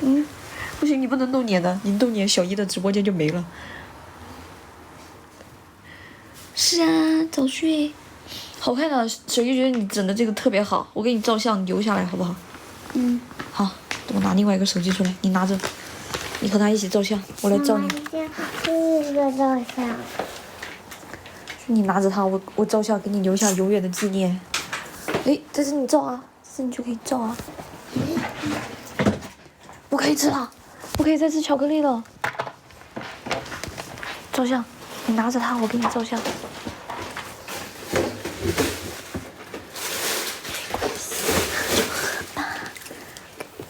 嗯，不行，你不能露脸的，你露脸小一的直播间就没了。是啊，早睡，好看的。小一觉得你整的这个特别好，我给你照相，你留下来好不好？嗯。好，我拿另外一个手机出来，你拿着，你和他一起照相，我来照你。这个照相。你拿着它，我照相，给你留下永远的纪念。哎，在这里照啊，这里就可以照啊。不可以吃了，不可以再吃巧克力了。照相，你拿着它，我给你照相。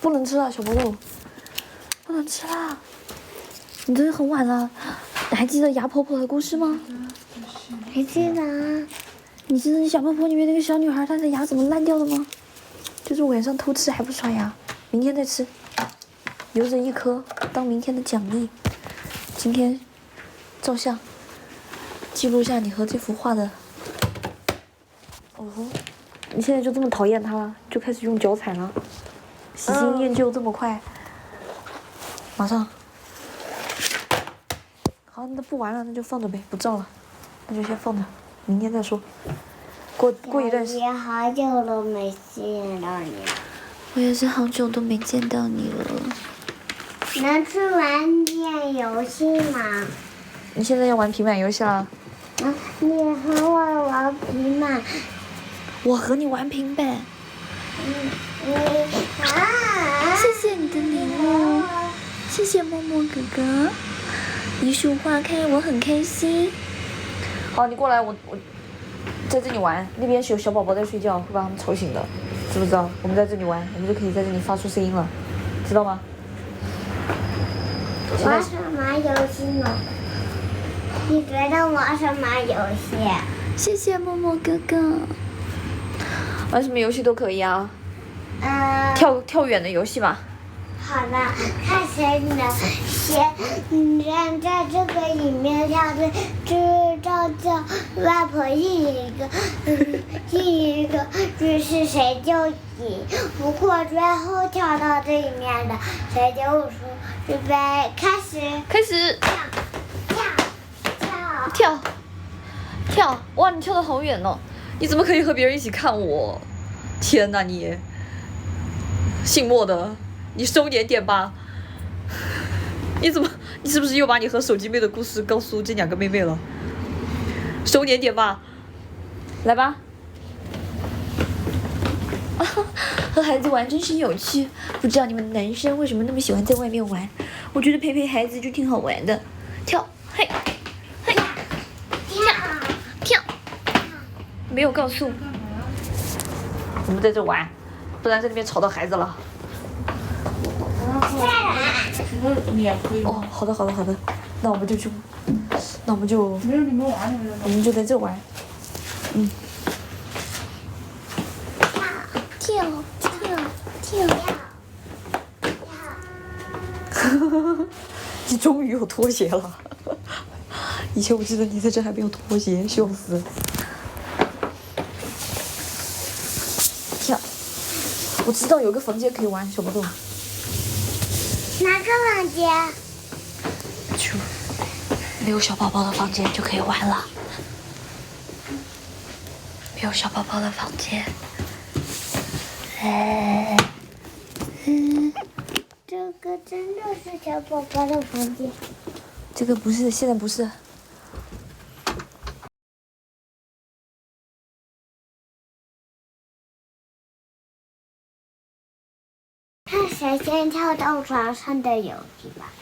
不能吃了，小菠萝，不能吃了。你这很晚了，还记得牙婆婆的故事吗？还记得啊。你记得你小婆婆里面那个小女孩，她的牙怎么烂掉的吗？就是晚上偷吃还不刷牙，明天再吃，留着一颗当明天的奖励。今天照相，记录下你和这幅画的。哦，你现在就这么讨厌它了，就开始用脚踩了，喜新厌旧这么快，马上。好，那不玩了，那就放着呗，不照了，那就先放着，明天再说。过一段时间。好久都没见到你了。我也是好久都没见到你了。能去玩点游戏吗？你现在要玩平板游戏了？你和我玩平板。我和你玩平板。谢谢你的礼物，谢谢默默哥哥。一树花开，我很开心。好，你过来，我在这里玩。那边有小宝宝在睡觉，会把他们吵醒的，知不知道？我们在这里玩，我们就可以在这里发出声音了，知道吗？玩什么游戏呢？你觉得玩什么游戏？谢谢默默哥哥。玩什么游戏都可以啊。跳远的游戏吧。好的，看谁能先在这个里面跳的，知道叫外婆一个，就是谁就赢。如果最后跳到这里面的，谁就输。预备，开始。开始。跳！哇，你跳得好远哦！你怎么可以和别人一起看我？天哪，你姓莫的，你收敛点吧！你是不是又把你和手机妹的故事告诉这两个妹妹了？收敛点吧，来吧！和孩子玩真是有趣，不知道你们男生为什么那么喜欢在外面玩？我觉得陪孩子就挺好玩的。跳，嘿，跳，没有告诉。我们在这玩，不然在那边吵到孩子了。哦，好的，那我们就去，我们就在这玩。跳。你终于有拖鞋了。以前我记得你在这还没有拖鞋，笑死。跳，我知道有个房间可以玩，小不动。哪个房间？去，没有小宝宝的房间就可以玩了。没有小宝宝的房间。这个真的是小宝宝的房间。这个不是，现在不是。看谁先跳到床上的游戏吧。